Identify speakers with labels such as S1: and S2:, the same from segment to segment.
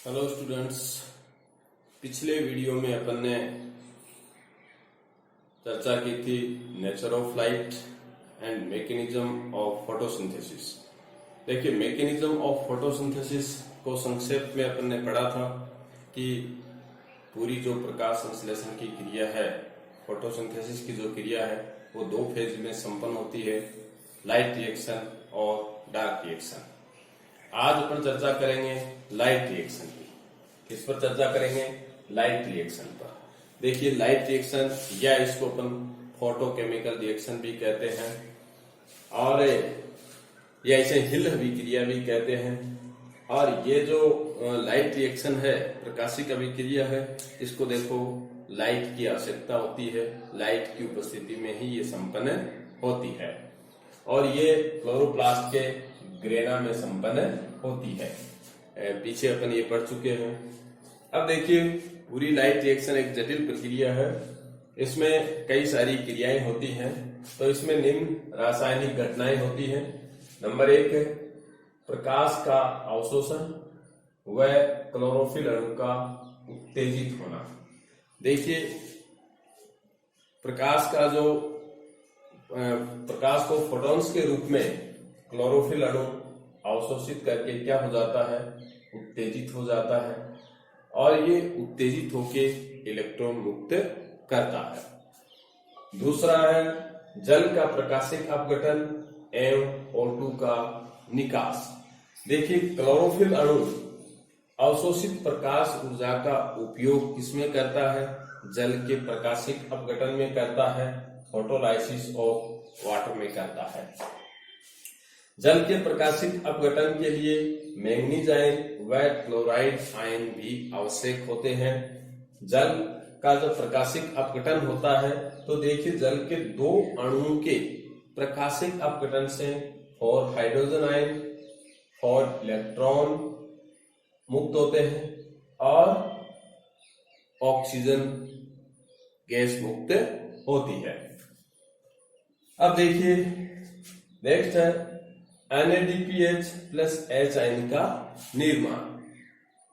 S1: Hello students, पिछले video में अपन ने चर्चा की थी nature of light and mechanism of photosynthesis. देखिए, मैकेनिज्म ऑफ फोटोसिंथेसिस को संक्षेप में अपन ने पढ़ा था कि पूरी जो प्रकाश संश्लेषण की क्रिया है, फोटोसिंथेसिस की जो क्रिया है, वो दो फेज में संपन्न होती है, लाइट रिएक्शन और डार्क रिएक्शन। आज अपन चर्चा करेंगे लाइट रिएक्शन की। किस पर चर्चा करेंगे? लाइट रिएक्शन पर। देखिए, लाइट रिएक्शन या इसको अपन फोटोकेमिकल रिएक्शन भी कहते हैं और या इसे हिल अभिक्रिया भी कहते हैं। और ये जो लाइट रिएक्शन है, प्रकाशिक अभिक्रिया है, इसको देखो लाइट की आवश्यकता होती है, लाइट की उपस्थिति में ही ये संपन्न होती है और ये क्लोरोप्लास्ट के ग्रेना में संपन्न होती है। पीछे अपन ये पढ़ चुके हैं। अब देखिए, पूरी लाइट रिएक्शन एक जटिल प्रक्रिया है। इसमें कई सारी क्रियाएं होती हैं। तो इसमें निम्न रासायनिक घटनाएं होती हैं। नंबर 1 है प्रकाश का अवशोषण व क्लोरोफिल अणु का उत्तेजित होना। देखिए, प्रकाश को फोटॉन्स के रूप में क्लोरोफिल अणु अवशोषित करके क्या हो जाता है? उत्तेजित हो जाता है और ये उत्तेजित होके इलेक्ट्रॉन मुक्त करता है। दूसरा है जल का प्रकाशिक अपघटन एवं O2 का निकास। देखिए, क्लोरोफिल अणु अवशोषित प्रकाश ऊर्जा का उपयोग किसमें करता है? जल के प्रकाशिक अपघटन में करता है, फोटोलाइसिस ऑफ वाटर में करता है। जल के प्रकाशिक अपघटन के लिए मैंगनीज आयन व क्लोराइड आयन भी आवश्यक होते हैं। जल का जब प्रकाशिक अपघटन होता है तो देखिए, जल के दो अणुओं के प्रकाशिक अपघटन से 4 हाइड्रोजन आयन और इलेक्ट्रॉन मुक्त होते हैं और ऑक्सीजन गैस मुक्त होती है। अब देखिए, नेक्स्ट है NADPH प्लस H आयन का निर्माण।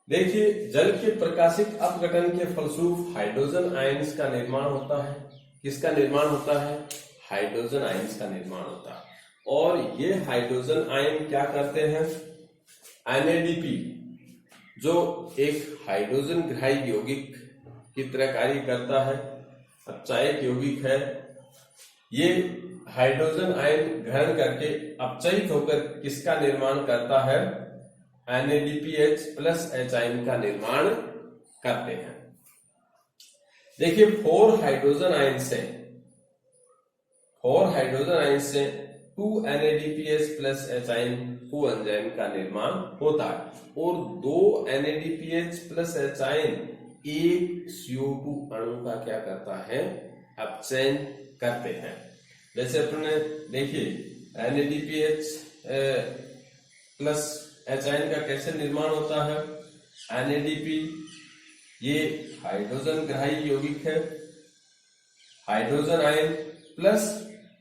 S1: देखिए, जल के प्रकाशिक अपघटन के फलस्वरूप हाइड्रोजन आयन्स का निर्माण होता है। किसका निर्माण होता है? हाइड्रोजन आयन्स का निर्माण होता है। और ये हाइड्रोजन आयन क्या करते हैं? NADP जो एक हाइड्रोजन ग्राही यौगिक की तरह कार्य करता है, अपचायक यौगिक है, ये हाइड्रोजन आयन ग्रहण करके अपचयित होकर किसका निर्माण करता है? NADPH प्लस H आयन का निर्माण करते हैं। देखिए, 4 हाइड्रोजन आयन से 2 NADPH प्लस H आयन को एंजाइम का निर्माण होता है और 2 NADPH प्लस H आयन एक CO2 अणु का क्या करता है? अपचयन करते हैं। जैसे अपने देखिए, NADPH प्लस H आयन का कैसे निर्माण होता है? NADP ये हाइड्रोजन ग्राही यौगिक है, हाइड्रोजन आयन प्लस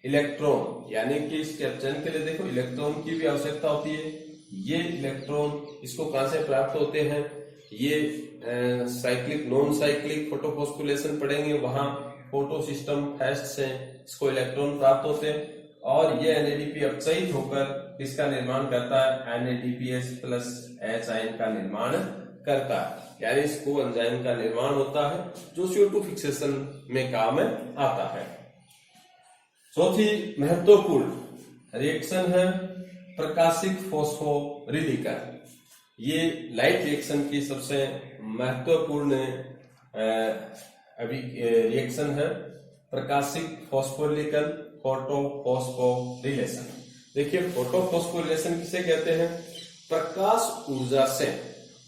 S1: इलेक्ट्रॉन, यानी कि इसके अपचयन के लिए देखो इलेक्ट्रॉन की भी आवश्यकता होती है। ये इलेक्ट्रॉन इसको कहां से प्राप्त होते हैं? ये साइक्लिक नॉन साइक्लिक फोटोफॉस्फोरिलेशन पढ़ेंगे, वहां फोटो सिस्टम फेस्ट से इसको इलेक्ट्रॉन प्राप्त होते हैं और ये NADP अपचयित होकर इसका निर्माण करता है, NADPH प्लस H आयन का निर्माण करता है, यानी इसको एंजाइम का निर्माण होता है जो CO2 फिक्सेशन में काम आता है। चौथी महत्वपूर्ण रिएक्शन है प्रकाशिक फॉस्फोरिलीकरण। ये लाइट रिएक्शन की सबसे महत्वपूर्ण रिएक्शन है प्रकाशिक फॉस्फोरिलीकरण, फोटोफॉस्फोरिलेशन। देखिए, फोटोफॉस्फोरिलेशन किसे कहते हैं? प्रकाश ऊर्जा से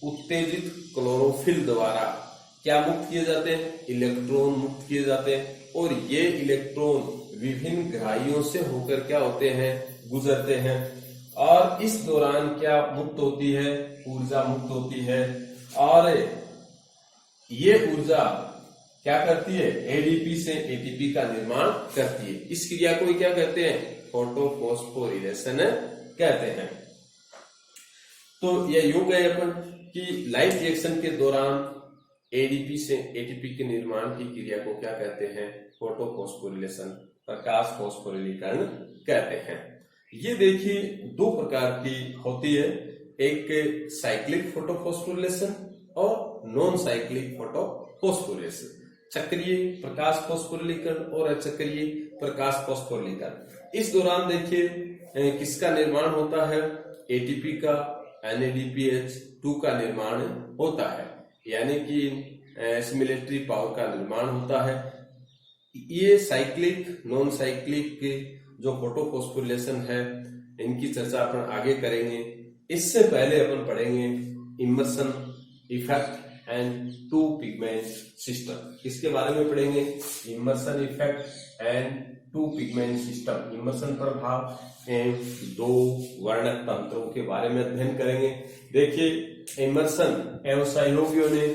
S1: उत्तेजित क्लोरोफिल द्वारा क्या मुक्त किए जाते हैं? इलेक्ट्रॉन मुक्त किए जाते हैं और ये इलेक्ट्रॉन विभिन्न ग्राहियों से होकर क्या होते हैं? गुजरते हैं और इस दौरान क्या मुक्त होती है? ऊर्जा मुक्त होती है और ये ऊर्जा क्या करती है? ADP से ATP का निर्माण करती है। इस क्रिया को क्या कहते हैं? फोटोफॉस्फोरिलेशन कहते हैं। तो ये योग है अपन कि लाइट रिएक्शन के दौरान एडीपी से एटीपी के निर्माण की क्रिया को क्या कहते हैं? फोटोफॉस्फोरिलेशन, प्रकाश फॉस्फोरिलीकरण कहते हैं। ये देखिए दो प्रकार की होती है, एक साइक्लिक फोटोफॉस्फोरिलेशन और नॉन साइक्लिक फोटोफॉस्फोरिलेशन, चक्रीय प्रकाश फॉस्फोरिलीकरण और अचक्रीय प्रकाश फॉस्फोरिलीकरण। इस दौरान देखिए किसका निर्माण होता है? एटीपी का NADPH2 का निर्माण होता है, यानी कि एसिमिलेटरी पावर का निर्माण होता है। ये साइक्लिक नॉन साइक्लिक जो फोटोफॉस्फोरिलेशन है इनकी चर्चा अपन आगे करेंगे। इससे पहले अपन पढ़ेंगे Emerson effect and two pigment system. इसके बारे में पढ़ेंगे Emerson effect and two pigment system, इमर्सन प्रभाव एवं दो वर्णक तंत्रों के बारे में अध्ययन करेंगे। देखिए इमर्सन एवं सहयोगियों ने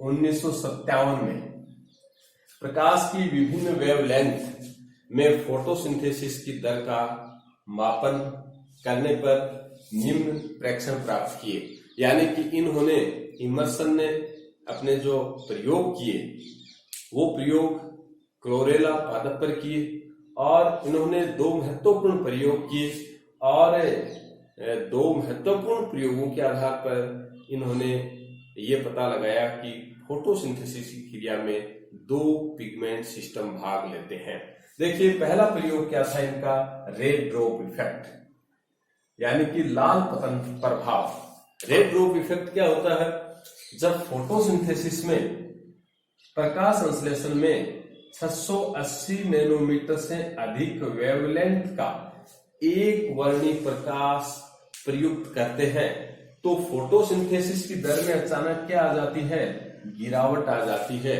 S1: 1957 में प्रकाश की विभिन्न वेवलेंथ में फोटोसिंथेसिस की दर का मापन करने पर निम्न प्रेक्षण प्राप्त किए, यानी कि इन्होंने इमर्सन ने अपने जो प्रयोग किए वो प्रयोग क्लोरेला पादप पर किए और इन्होंने दो महत्वपूर्ण प्रयोग किए और दो महत्वपूर्ण प्रयोगों के आधार पर इन्होंने ये पता लगाया कि फोटोसिंथेसिस की क्रिया में दो पिगमेंट सिस्टम भाग लेते हैं। देखिए पहला प्रयोग क्या था इनका? रेड ड्रॉप इफेक्ट, यानी कि लाल पतन प्रभाव। रेड ड्रॉप इफेक्ट क्या होता है? जब फोटोसिंथेसिस में प्रकाश संश्लेषण में 680 नैनोमीटर से अधिक वेवलेंथ का एक वर्णी प्रकाश प्रयुक्त करते हैं तो फोटोसिंथेसिस की दर में अचानक क्या आ जाती है? गिरावट आ जाती है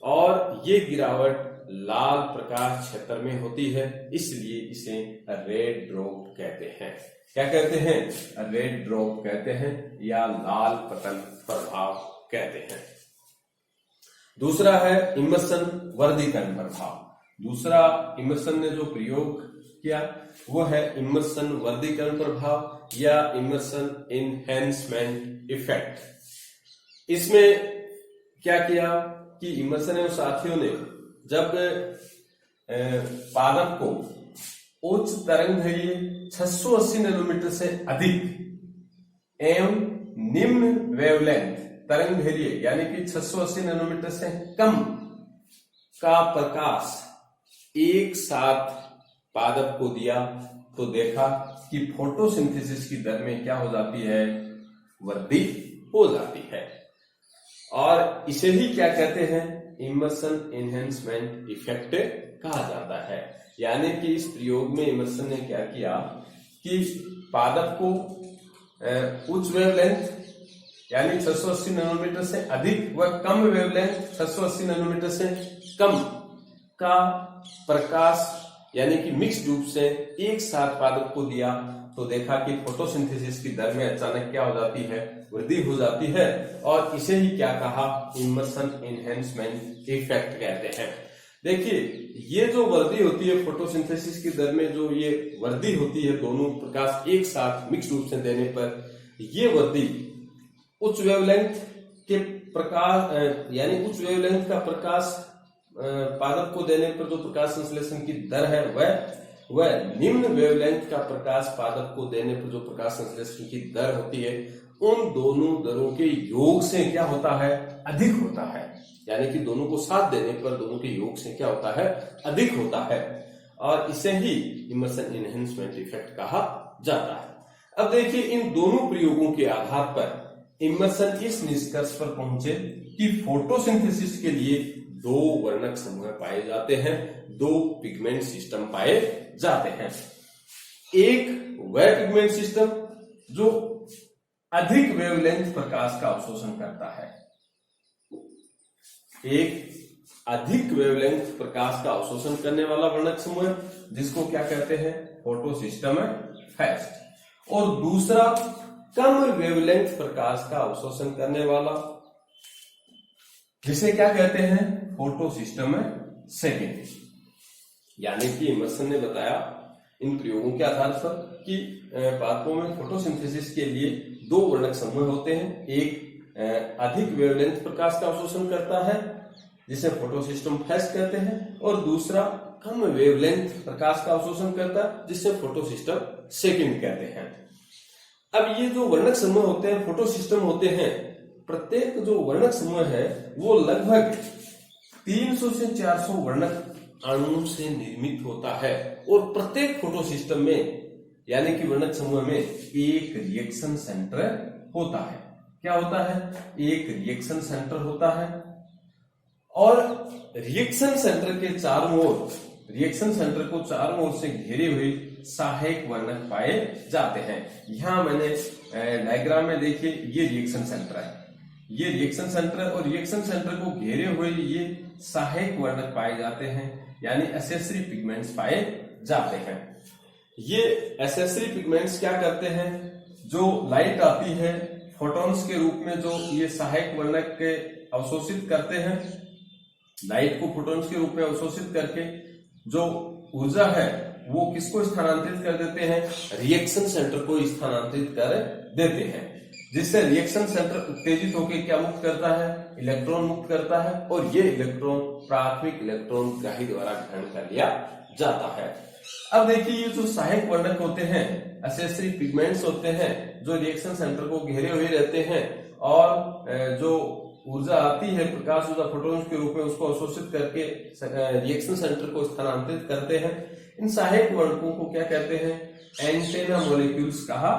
S1: और ये गिरावट लाल प्रकाश क्षेत्र में होती है, इसलिए इसे रेड ड्रॉप कहते हैं। क्या कहते हैं? रेड ड्रॉप कहते हैं या लाल पतन प्रभाव कहते हैं। दूसरा है इमर्सन वर्धीकरण प्रभाव। दूसरा इमर्सन ने जो प्रयोग किया वो है इमर्सन वर्धीकरण प्रभाव या इमर्सन इनहेंसमेंट इफेक्ट। इसमें क्या किया कि इमर्सन एवं साथियों ने जब पादप को उच्च तरंगदैर्घ्य 680 नैनोमीटर से अधिक एवं निम्न वेवलेंथ तरंगदैर्घ्य यानी कि 680 नैनोमीटर से कम का प्रकाश एक साथ पादप को दिया तो देखा कि फोटोसिंथेसिस की दर में क्या हो जाती है? वृद्धि हो जाती है और इसे ही क्या कहते हैं? इमर्सन एनहेंसमेंट इफेक्ट कहा जाता है। यानी कि इस प्रयोग में इमर्सन ने क्या किया कि पादप को उच्च वेवलेंथ यानी 680 नैनोमीटर से अधिक व कम वेवलेंथ 680 नैनोमीटर से कम का प्रकाश यानी कि मिक्स रूप से एक साथ पादप को दिया तो देखा कि फोटोसिंथेसिस की दर में अचानक क्या हो जाती है? वृद्धि हो जाती है और इसे ही क्या कहा? इमर्सन एनहेंसमेंट इफेक्ट कहते हैं। देखिए ये जो वृद्धि होती है फोटोसिंथेसिस की दर में, जो ये वृद्धि होती है दोनों प्रकाश एक साथ मिक्स रूप से देने पर, ये वृद्धि उच्च वेवलेंथ के प्रकाश यानी उच्च वेवलेंथ का प्रकाश पादप को देने पर जो प्रकाश संश्लेषण की दर है वह निम्न वेवलेंथ का प्रकाश पादप को देने पर जो प्रकाश संश्लेषण की दर होती है, उन दोनों दरों के योग से क्या होता है? अधिक होता है। यानी कि दोनों को साथ देने पर दोनों के योग से क्या होता है? अधिक होता है और इसे ही इमर्सन एनहेंसमेंट इफेक्ट कहा जाता है। अब देखिए इन दोनों प्रयोगों के आधार पर इमर्सन इस निष्कर्ष पर पहुंचे कि फोटोसिंथेसिस के लिए दो वर्णक समूह पाए जाते हैं, दो पिगमेंट सिस्टम पाए जाते हैं। एक वह पिगमेंट सिस्टम जो अधिक वेवलेंथ प्रकाश का अवशोषण करता है, एक अधिक वेवलेंथ प्रकाश का अवशोषण करने वाला वर्णक समूह जिसको क्या कहते हैं? फोटोसिस्टम फर्स्ट, और दूसरा कम वेवलेंथ प्रकाश का अवशोषण करने वाला जिसे क्या कहते हैं? Photosystem second. यानी कि इमर्सन ने बताया इन प्रयोगों के आधार पर कि पादपों में फोटोसिंथेसिस के लिए दो वर्णक समूह होते हैं। एक अधिक वेवलेंथ प्रकाश का अवशोषण करता है जिसे फोटोसिस्टम फर्स्ट कहते हैं, और दूसरा कम वेवलेंथ प्रकाश का अवशोषण करता है जिसे फोटोसिस्टम सेकंड कहते हैं। अब ये जो वर्णक समूह होते हैं, फोटोसिस्टम होते हैं, प्रत्येक जो वर्णक समूह है वो लगभग 300 से 400 वर्णक अणुओं से निर्मित होता है, और प्रत्येक फोटोसिस्टम में यानी कि वर्णक समूह में एक रिएक्शन सेंटर होता है। क्या होता है? एक रिएक्शन सेंटर होता है, और रिएक्शन सेंटर के चारों ओर, रिएक्शन सेंटर को चारों ओर से घेरे हुए सहायक वर्णक पाए जाते हैं। यहां मैंने डायग्राम में देखिए, ये रिएक्शन सेंटर है, ये रिएक्शन सेंटर, और रिएक्शन सेंटर को घेरे हुए ये सहायक वर्णक पाए जाते हैं, यानी एक्सेसरी पिगमेंट्स पाए जाते हैं। ये एक्सेसरी पिगमेंट्स क्या करते हैं? जो लाइट आती है फोटॉन्स के रूप में, जो ये सहायक वर्णक के अवशोषित करते हैं, लाइट को फोटॉन्स के रूप में अवशोषित करके जो ऊर्जा है वो किसको स्थानांतरित कर देते हैं? रिएक्शन सेंटर को स्थानांतरित कर देते हैं, जिससे रिएक्शन सेंटर उत्तेजित होकर क्या मुक्त करता है? इलेक्ट्रॉन मुक्त करता है, और ये इलेक्ट्रॉन प्राथमिक इलेक्ट्रॉन ग्राही द्वारा ग्रहण कर लिया जाता है। अब देखिए, ये जो सहायक वर्णक होते हैं, एक्सेसरी पिगमेंट्स होते हैं, जो रिएक्शन सेंटर को घेरे हुए रहते हैं, और जो ऊर्जा आती है प्रकाश ऊर्जा फोटॉन्स के रूप में, उसको अवशोषित करके रिएक्शन सेंटर को स्थानांतरित करते हैं। इन सहायक वर्णकों को क्या कहते हैं? एंटेना मॉलिक्यूल्स कहा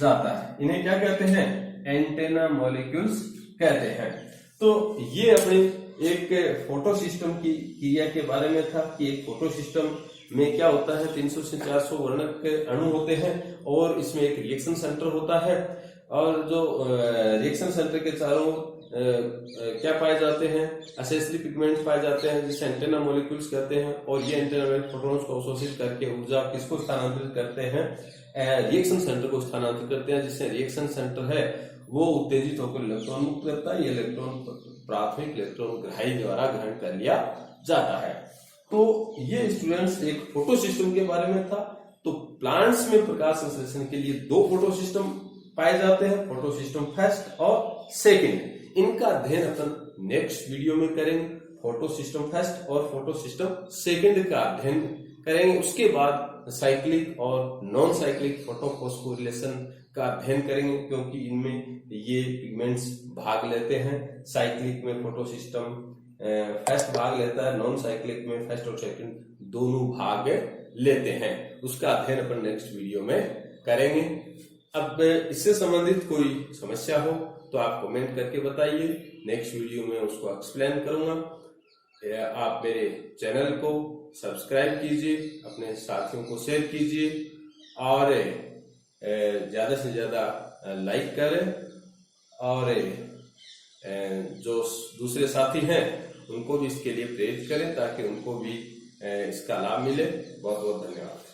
S1: जाता है। इन्हें क्या कहते हैं? एंटेना मॉलिक्यूल्स कहते हैं। तो ये अपने एक फोटो सिस्टम की क्रिया के बारे में था कि एक फोटो सिस्टम में क्या होता है, 300 से 400 वर्णक के अणु होते हैं, और इसमें एक रिएक्शन सेंटर होता है, और जो रिएक्शन सेंटर के चारों क्या पाए जाते हैं? एक्सेसरी पिगमेंट्स पाए जाते हैं, जिसे एंटेना मॉलिक्यूल्स कहते हैं, और ये एंटेना फोटॉन्स को अवशोषित करके ऊर्जा किसको स्थानांतरित करते हैं? रिएक्शन सेंटर को स्थानांतरित करते हैं, जिससे रिएक्शन सेंटर है वो उत्तेजित होकर इलेक्ट्रॉन मुक्त करता है। ये इलेक्ट्रॉन प्राथमिक इलेक्ट्रॉन ग्राही द्वारा ग्रहण कर लिया जाता है। तो ये स्टूडेंट्स एक फोटो सिस्टम के बारे में था। तो प्लांट्स में प्रकाश संश्लेषण के लिए दो फोटो सिस्टम पाए जाते हैं, फोटो सिस्टम फर्स्ट और सेकंड। इनका अध्ययन अपन नेक्स्ट वीडियो में करेंगे। फोटो सिस्टम फर्स्ट और फोटो सिस्टम सेकंड का अध्ययन करेंगे। उसके बाद साइक्लिक और नॉन साइक्लिक फोटोफॉस्फोरिलेशन का अध्ययन करेंगे, क्योंकि इनमें ये पिगमेंट्स भाग लेते हैं। साइक्लिक में फोटो सिस्टम फर्स्ट भाग लेता है, नॉन साइक्लिक में फर्स्ट और सेकंड दोनों भाग लेते हैं। उसका अध्ययन अपन नेक्स्ट वीडियो में करेंगे। अब इससे संबंधित कोई समस्या हो तो आप कमेंट करके बताइए, नेक्स्ट वीडियो में उसको एक्सप्लेन करूंगा। आप मेरे चैनल को सब्सक्राइब कीजिए, अपने साथियों को शेयर कीजिए, और ज्यादा से ज्यादा लाइक करें, और जो दूसरे साथी हैं उनको भी इसके लिए प्रेरित करें, ताकि उनको भी इसका लाभ मिले। बहुत बहुत धन्यवाद।